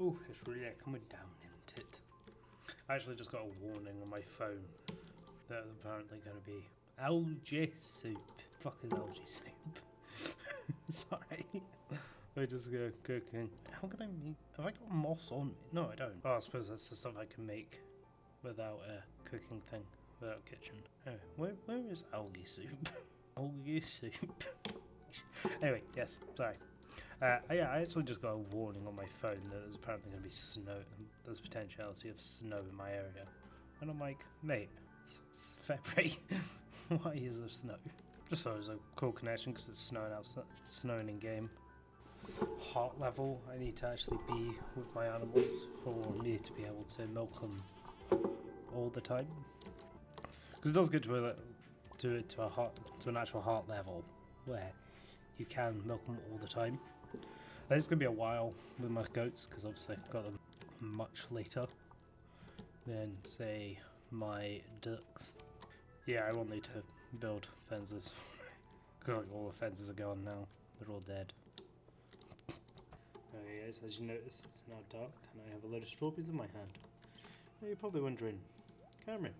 Oh, it's really coming down, isn't it? I actually just got a warning on my phone that there's apparently going to be algae soup. Fuck is algae soup? Sorry. I just go cooking. How can I make... Have I got moss on me? No, I don't. Oh, I suppose that's the stuff I can make without a cooking thing, without a kitchen. Oh, where is algae soup? Algae soup. Anyway, yes, sorry. Yeah, I actually just got a warning on my phone that there's apparently going to be snow. There's potentiality of snow in my area. And I'm like, mate, it's February. Why is there snow? Just thought it was a cool connection because it's snowing outside, snowing in game. Heart level, I need to actually be with my animals for me to be able to milk them all the time. Because it does get to an actual heart level where you can milk them all the time. It's going to be a while with my goats because obviously I got them much later than, say, my ducks. Yeah, I will need to build fences because like, all the fences are gone now. They're all dead. Okay, guys, as you notice, it's now dark and I have a load of strawberries in my hand. Now you're probably wondering, Cameron,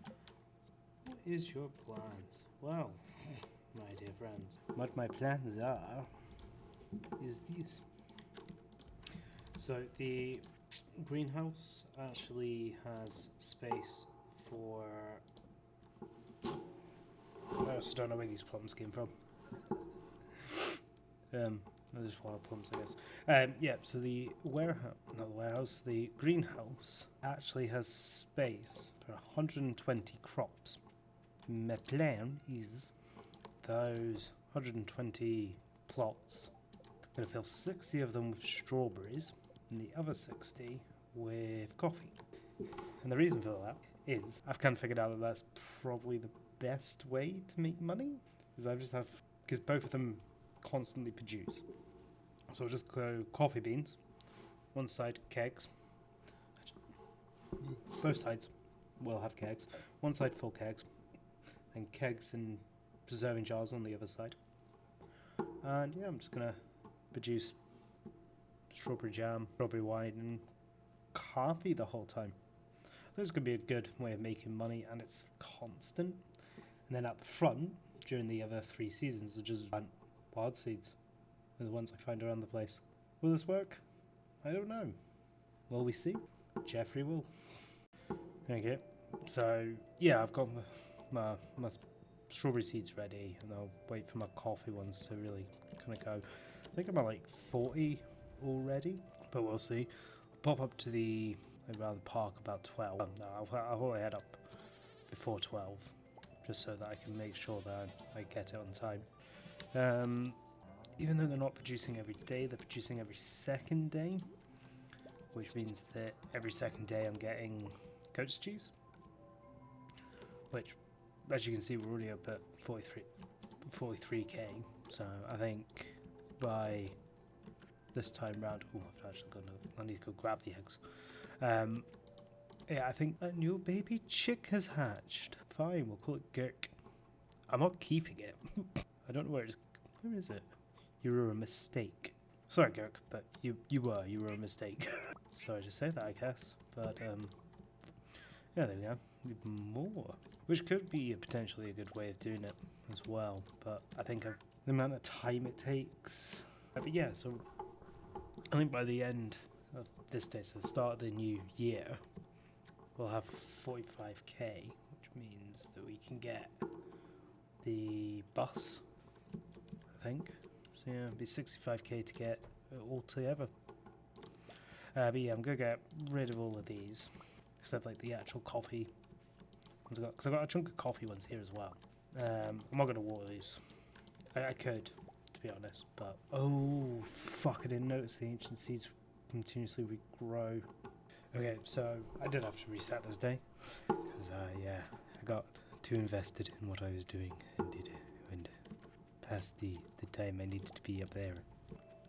what is your plans? Well, my dear friends, what my plans are is this. So the greenhouse actually has space for... I also don't know where these plums came from. They're just wild plums, I guess. Yeah, so the warehouse, not the warehouse, the greenhouse actually has space for 120 crops. My plan is those 120 plots, I'm going to fill 60 of them with strawberries and the other 60 with coffee. And the reason for that is I've kind of figured out that that's probably the best way to make money, because both of them constantly produce. So I'll just go coffee beans, one side kegs, both sides will have kegs, one side full kegs, and kegs and preserving jars on the other side. And yeah, I'm just going to produce strawberry jam, strawberry wine, and coffee the whole time. This could be a good way of making money, and it's constant. And then at the front, during the other 3 seasons, I'll just plant wild seeds. They're the ones I find around the place. Will this work? I don't know. Will we see? Jeffrey will. Okay, so yeah, I've got my strawberry seeds ready, and I'll wait for my coffee ones to really kind of go. I think I'm at like 40 already, but we'll see. I'll pop up to around the park about 12. No, I'll probably head up before 12, just so that I can make sure that I get it on time. Even though they're not producing every day, they're producing every second day, which means that every second day I'm getting goat's cheese, which, as you can see, we're already up at 43k, so I think by this time round, I need to go grab the eggs. Yeah, I think a new baby chick has hatched. Fine, we'll call it Gurk. I'm not keeping it. I don't know where is it? You were a mistake. Sorry, Gurk, but you were a mistake. Sorry to say that, I guess, but yeah, there we go. More, which could be potentially a good way of doing it as well, but I think the amount of time it takes. But yeah, so I think by the end of this day, so the start of the new year, we'll have 45k, which means that we can get the bus, I think. So yeah, it'll be 65k to get it all together. But yeah, I'm going to get rid of all of these, except like the actual coffee ones because I've got a chunk of coffee ones here as well. I'm not going to water these. I could, to be honest, but oh fuck, I didn't notice the ancient seeds continuously regrow. Okay, so I did have to reset this day, because I got too invested in what I was doing and went past the time I needed to be up there.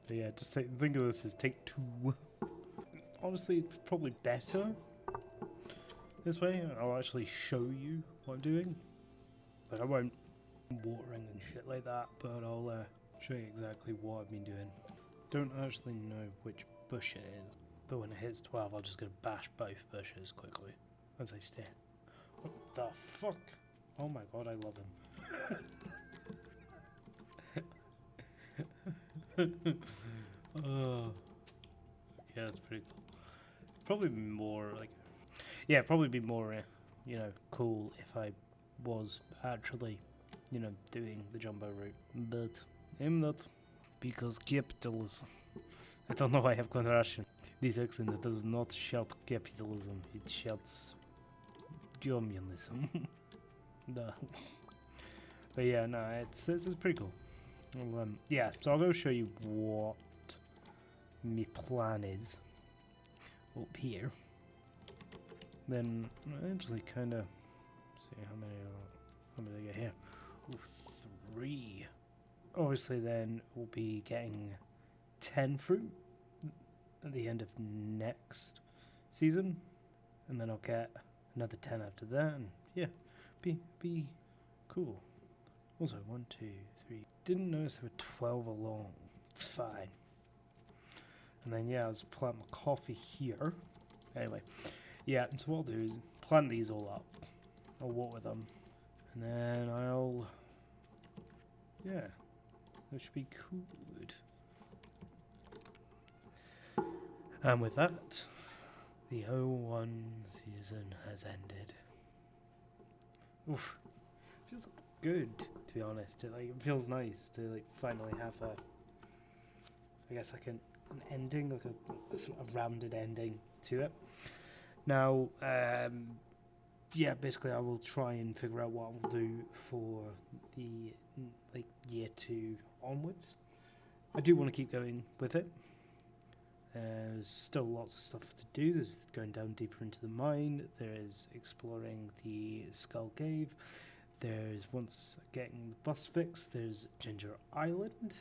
But yeah, just think of this as take 2. Honestly, it's probably better this way. I'll actually show you what I'm doing. Like, I won't watering and shit like that, but I'll show you exactly what I've been doing. Don't actually know which bush it is. But when it hits 12, I'm just going to bash both bushes quickly as I stare. What the fuck? Oh my god, I love him. Oh. Yeah, that's pretty cool. Probably be more like, yeah, probably be more, you know, cool if I was actually, you know, doing the jumbo route. But I'm not, because capitalism. I don't know why I have contraction. This accent does not shout capitalism, it shouts communism. Duh. But yeah, no, it's pretty cool. Well, yeah, so I'll go show you what my plan is up here. Then I actually kind of see how many I get here. Ooh, 3. Obviously, then we'll be getting 10 fruit at the end of next season, and then I'll get another 10 after that, and yeah, be cool. Also, 1, 2, 3. Didn't notice there were 12 along. It's fine. And then yeah, I'll plant my coffee here. Anyway, yeah. So what I'll do is plant these all up. I'll water them, and then I'll yeah, that should be good. And with that, the 01 season has ended. Oof, feels good to be honest. It feels nice to finally have I guess like an ending, like a rounded ending to it. Now, yeah, basically I will try and figure out what I'll do for the year 2 onwards. I do want to keep going with it. There's still lots of stuff to do. There's going down deeper into the mine. There's exploring the Skull Cave. There's once getting the bus fixed. There's Ginger Island.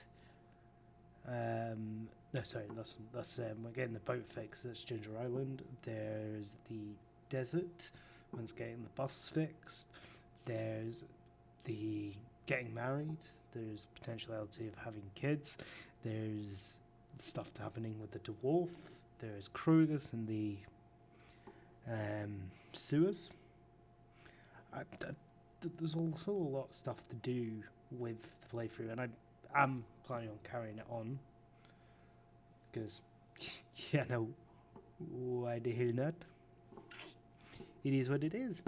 No, sorry, that's getting the boat fixed. That's Ginger Island. There's the desert. Once getting the bus fixed. There's the getting married. There's potentiality of having kids. There's stuff happening with the dwarf. There's Kruger's in the sewers. There's also a lot of stuff to do with the playthrough, and I'm planning on carrying it on because, yeah, no, why the hell not? It is what it is.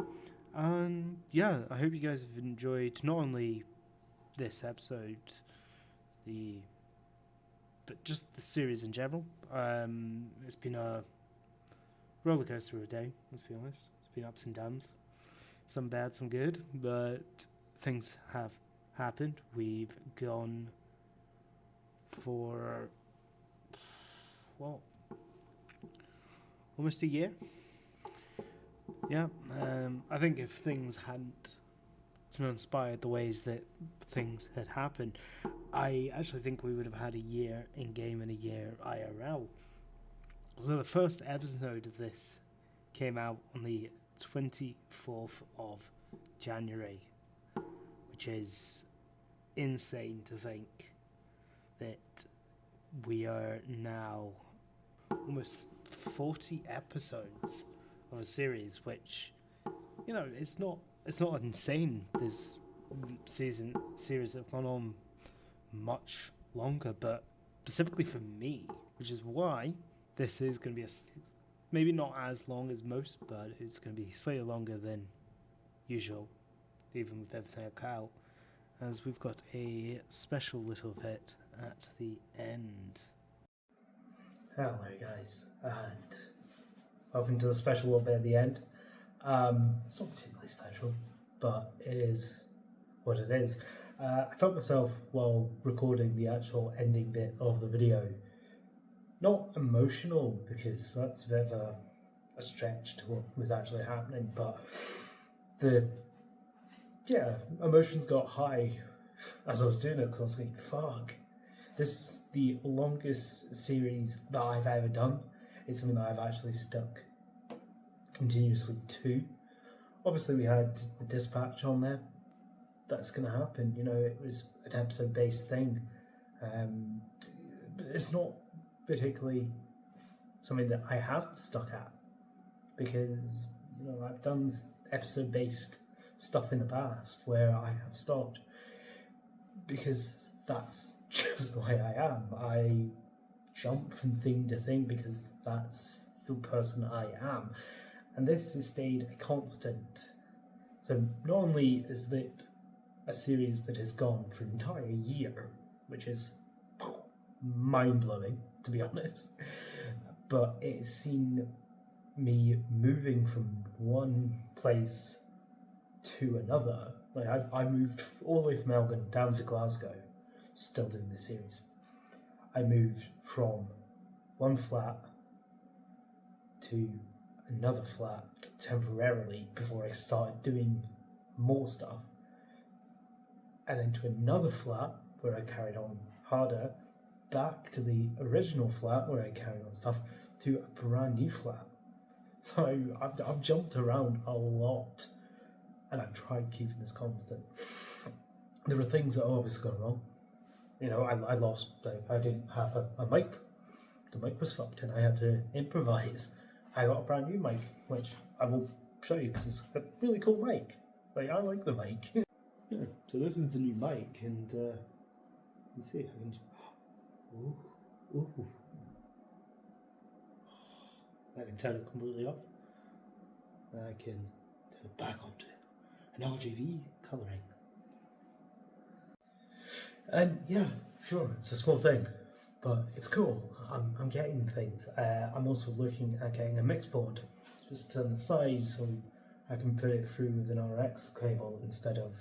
And yeah, I hope you guys have enjoyed not only this episode, but just the series in general. It's been a roller coaster of a day, let's be honest. It's been ups and downs, some bad, some good, but things have happened. We've gone for, well, almost a year. Yeah, I think if things hadn't transpired the ways that things had happened, I actually think we would have had a year in game and a year IRL. So the first episode of this came out on the 24th of January, which is insane to think that we are now almost 40 episodes of a series, which, you know, it's not insane. There's series that have gone on much longer, but specifically for me, which is why this is going to be maybe not as long as most, but it's going to be slightly longer than usual, even with everything I've cut out, as we've got a special little bit at the end. Hello guys, and welcome to the special little bit at the end. It's not particularly special, but it is what it is. I felt myself while recording the actual ending bit of the video not emotional, because that's a bit of a stretch to what was actually happening, but emotions got high as I was doing it, because I was thinking, fuck, this is the longest series that I've ever done. It's something that I've actually stuck continuously to. Obviously we had the dispatch on there. That's going to happen, you know, it was an episode based thing. It's not particularly something that I have stuck at, because I've done episode-based stuff in the past where I have stopped because that's just the way I am. I jump from thing to thing because that's the person I am, and this has stayed a constant. So not only is it a series that has gone for an entire year, which is mind-blowing, to be honest, but it's seen me moving from one place to another. Like I moved all the way from Elgin down to Glasgow, still doing this series. I moved from one flat to another flat temporarily before I started doing more stuff, and then to another flat where I carried on harder, back to the original flat where I carried on stuff, to a brand new flat. So I've jumped around a lot, and I've tried keeping this constant. There are things that obviously gone wrong. I lost, I didn't have a mic. The mic was fucked and I had to improvise. I got a brand new mic, which I will show you because it's a really cool mic. Like, I like the mic. Yeah, so this is the new mic, and let's see if I can. Ooh. I can turn it completely off. I can turn it back onto an RGB colouring. And yeah, sure, it's a small thing, but it's cool. I'm getting things. I'm also looking at getting a mix board just on the side so I can put it through with an RX cable instead of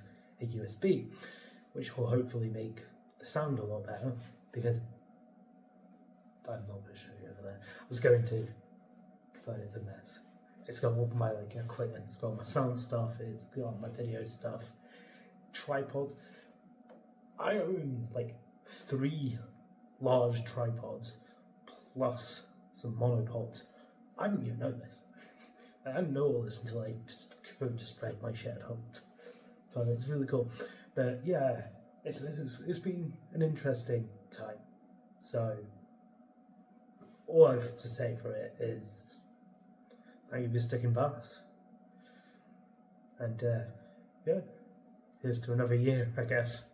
a USB, which will hopefully make the sound a lot better, because I'm not going to show you over there. I was going to, but it's a mess. It's got all my equipment, it's got my sound stuff, it's got my video stuff, tripod. I own 3 large tripods plus some monopods. I didn't even know this. I didn't know all this until I just spread my shit at home. So it's really cool. But yeah, it's been an interesting time. So all I have to say for it is thank you for sticking by us. And yeah, here's to another year, I guess.